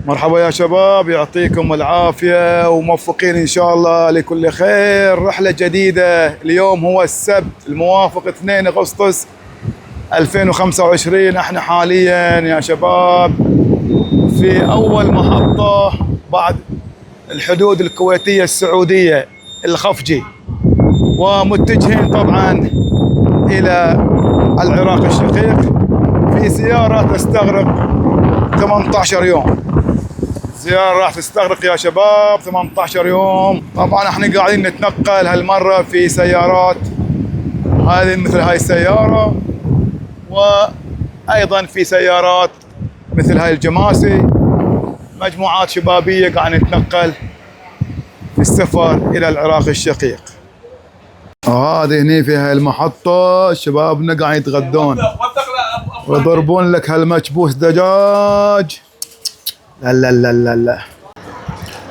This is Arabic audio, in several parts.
مرحبا يا شباب، يعطيكم العافية وموفقين إن شاء الله لكل خير. رحلة جديدة. اليوم هو السبت الموافق 2 أغسطس 2025. احنا حاليا يا شباب في أول محطة بعد الحدود الكويتية السعودية الخفجي، ومتجهين طبعا إلى العراق الشقيق في زيارة تستغرق 18 يوم. زيارة راح تستغرق يا شباب 18 يوم. طبعا احنا قاعدين نتنقل هالمرة في سيارات، هذه مثل هاي السيارة، وأيضا في سيارات مثل هاي الجماسي. مجموعات شبابية قاعد نتنقل في السفر إلى العراق الشقيق. وهذه هني في هاي المحطة شبابنا قاعد يتغدون ويضربون لك هالمكبوس دجاج. لا لا لا لا لا.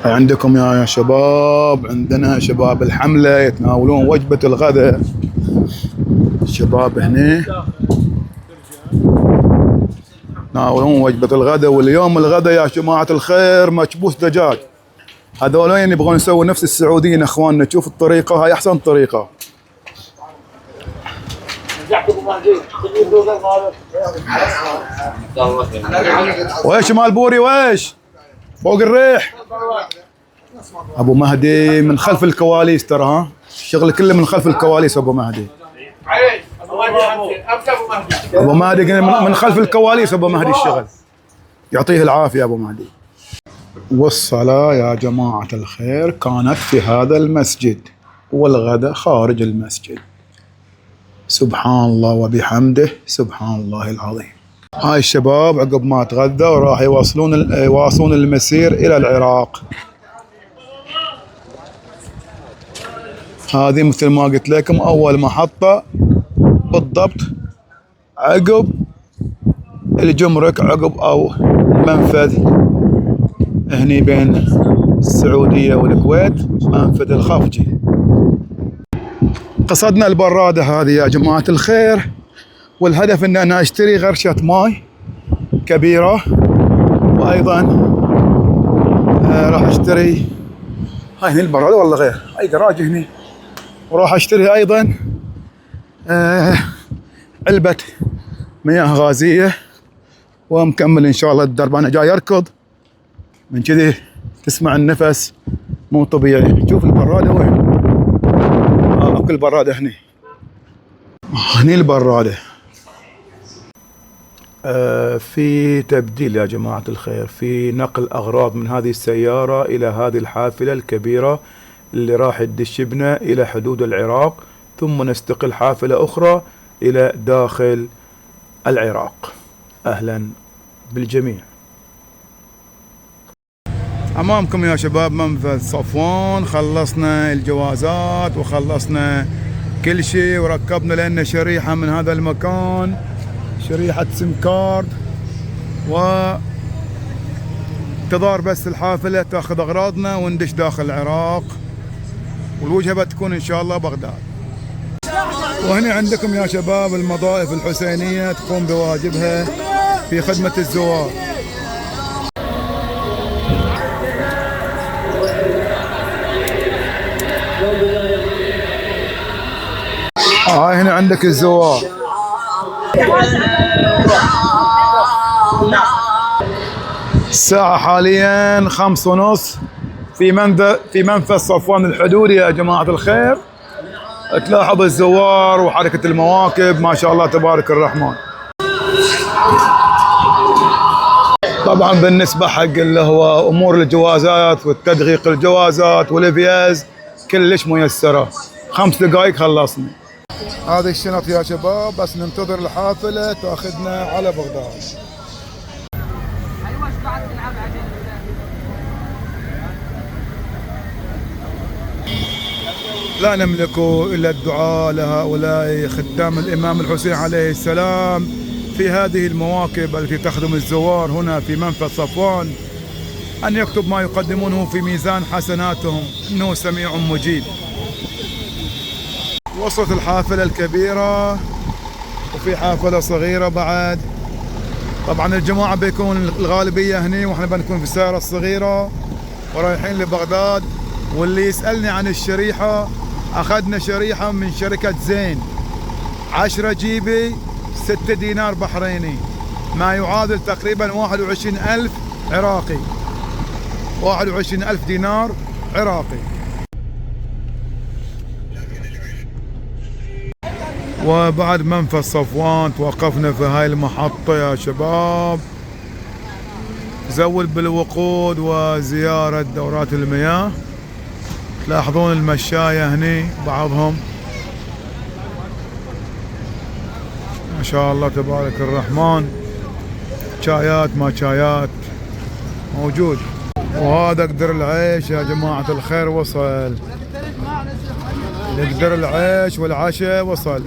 عندكم يا شباب، عندنا شباب الحملة يتناولون وجبة الغداء. الشباب هنا يتناولون وجبة الغداء، واليوم الغداء يا جماعة الخير مكبوس دجاج. هذولين يبغون يسووا نفس السعوديين اخواننا. شوف الطريقة هاي احسن طريقة. ويش مال بوري ويش فوق الريح. ابو مهدي من خلف الكواليس ترى، ها الشغل كله من خلف الكواليس. ابو مهدي ابو مهدي من خلف الكواليس. ابو مهدي الشغل يعطيه العافية ابو مهدي. والصلاة يا جماعة الخير كانت في هذا المسجد، والغداء خارج المسجد. سبحان الله وبحمده، سبحان الله العظيم. هاي الشباب عقب ما تغدوا راح يواصلون المسير إلى العراق. هذه مثل ما قلت لكم أول محطة بالضبط عقب الجمرك، عقب أو المنفذ هني بين السعودية والكويت، منفذ الخفجي. قصدنا البرادة هذه يا جماعة الخير، والهدف ان انا اشتري غرشة ماي كبيرة، وايضا راح اشتري هاي هني البرادة والله غير هاي جراج هني، وراح اشتري ايضا علبة مياه غازية، ومكمل ان شاء الله الدرب. انا جاي اركض من كذي تسمع النفس مو طبيعي. شوف البرادة وين. اكو البرادة هني، هني البرادة. في تبديل يا جماعة الخير، في نقل أغراض من هذه السيارة إلى هذه الحافلة الكبيرة اللي راح تدش بنا إلى حدود العراق، ثم نستقل حافلة أخرى إلى داخل العراق. أهلا بالجميع. أمامكم يا شباب منفذ صفوان. خلصنا الجوازات وخلصنا كل شيء، وركبنا لنا شريحة من هذا المكان، شريحة سيم كارد، وانتظار بس الحافلة تاخذ أغراضنا وندش داخل العراق، والوجهة بتكون إن شاء الله بغداد. وهنا عندكم يا شباب المضائف الحسينية تقوم بواجبها في خدمة الزوار. هنا عندك الزوار. الساعة حاليا 5:30 في منفذ صفوان الحدودي يا جماعة الخير. تلاحظ الزوار وحركة المواكب ما شاء الله تبارك الرحمن. طبعا بالنسبة حق اللي هو أمور الجوازات والتدقيق الجوازات والفيز كلش ميسرة. 5 دقائق خلصنا. هذه الشنط يا شباب، بس ننتظر الحافلة تاخذنا على بغداد. لا نملك إلا الدعاء لهؤلاء خدام الإمام الحسين عليه السلام في هذه المواكب التي تخدم الزوار هنا في منفذ صفوان، أن يكتب ما يقدمونه في ميزان حسناتهم، إنه سميع مجيب. وصلت الحافلة الكبيرة وفي حافلة صغيرة بعد طبعا الجماعة بيكون الغالبية هني، واحنا بنكون في السيارة الصغيرة ورايحين لبغداد. واللي يسألني عن الشريحة، اخذنا شريحة من شركة زين 10 جيبي 6 دينار بحريني، ما يعادل تقريبا 21,000 عراقي، 21,000 دينار عراقي. وبعد منفذ صفوان توقفنا في هاي المحطة يا شباب، زود بالوقود وزيارة دورات المياه. تلاحظون المشاية هني بعضهم ما شاء الله تبارك الرحمن، شايات ما شايات موجود. وهذا قدر العيش يا جماعة الخير وصل، قدر العيش والعشاء وصل.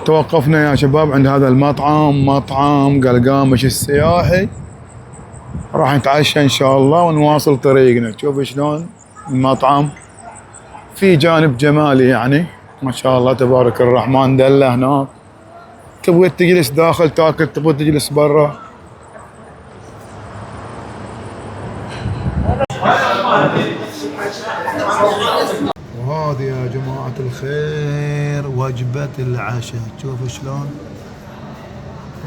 توقفنا يا شباب عند هذا المطعم، مطعم قلقامش السياحي، راح نتعشى ان شاء الله ونواصل طريقنا. تشوف شلون المطعم في جانب جمالي يعني ما شاء الله تبارك الرحمن. دلة هناك، تبغى تجلس داخل تاكل، تبغى تجلس برا. وهذه يا جماعة الخير وجبة العشاء، تشوف شلون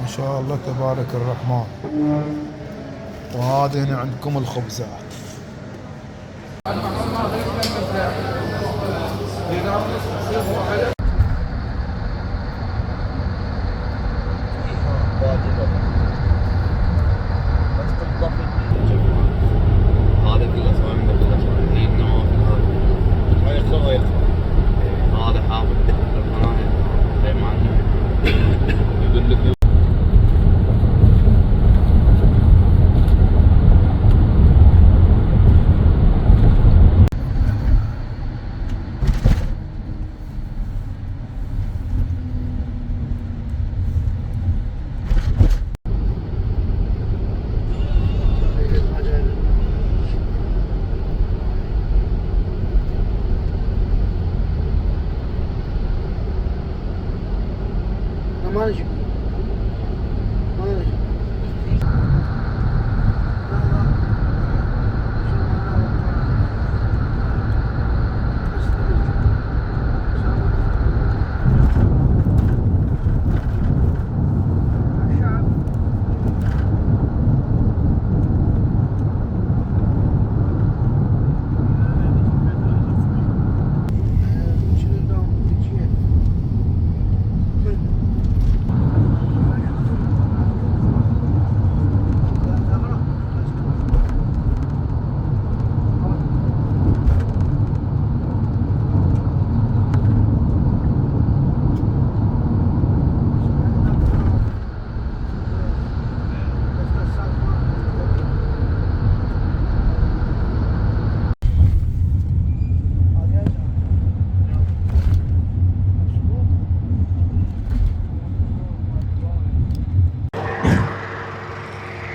ما شاء الله تبارك الرحمن. وهذه هنا عندكم الخبزات.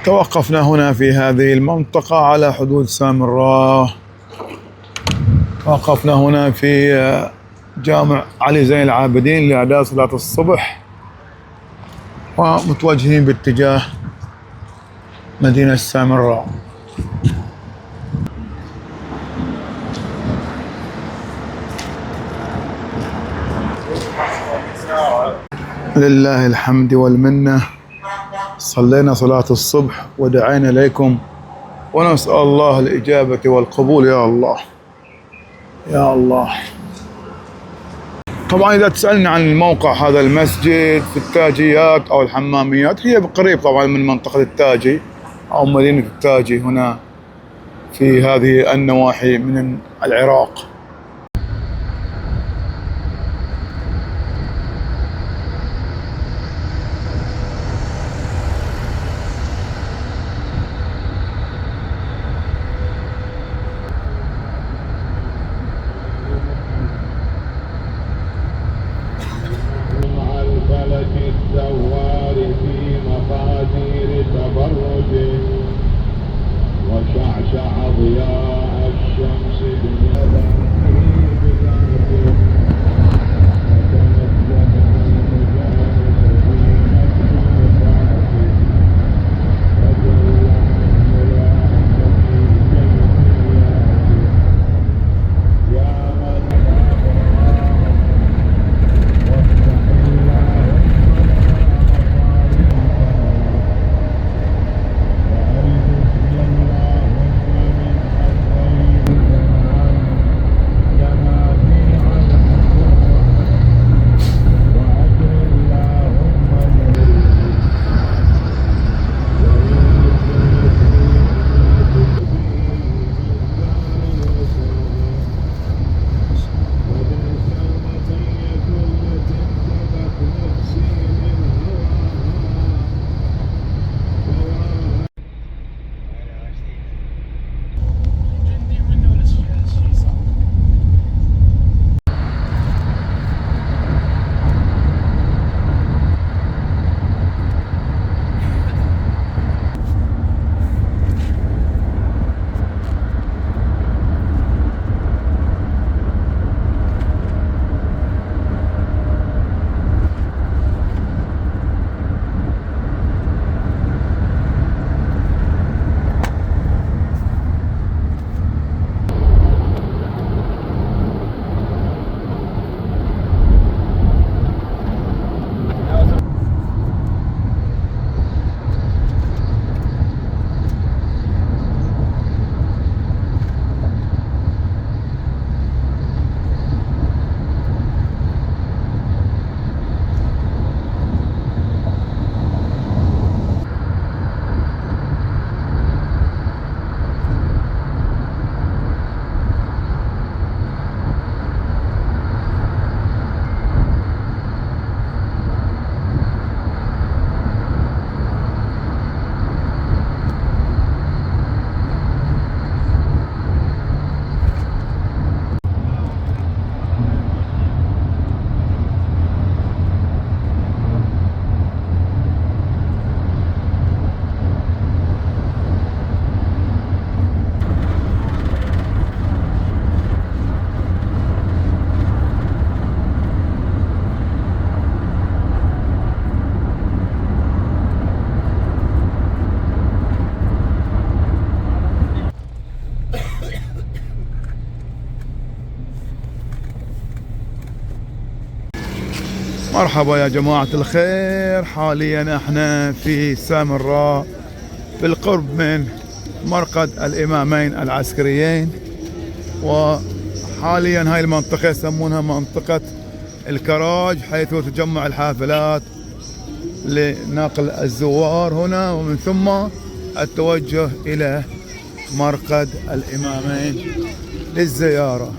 توقفنا هنا في هذه المنطقة على حدود سامراء. توقفنا هنا في جامع علي زين العابدين لأداء صلاة الصبح، ومتوجهين باتجاه مدينة سامراء. لله الحمد والمنة، صلينا صلاة الصبح ودعينا لكم، ونسأل الله الإجابة والقبول يا الله يا الله. طبعا إذا تسألني عن الموقع هذا المسجد في التاجيات أو الحماميات، هي قريب طبعا من منطقة التاجي أو مدينة التاجي هنا في هذه النواحي من العراق. الزوار في مقادير تبرجه وشعشع ضياء الشمس مرحبا يا جماعة الخير. حاليا احنا في سامراء بالقرب من مرقد الإمامين العسكريين، وحاليا هاي المنطقة يسمونها منطقة الكراج، حيث تجمع الحافلات لنقل الزوار هنا، ومن ثم التوجه إلى مرقد الإمامين للزيارة.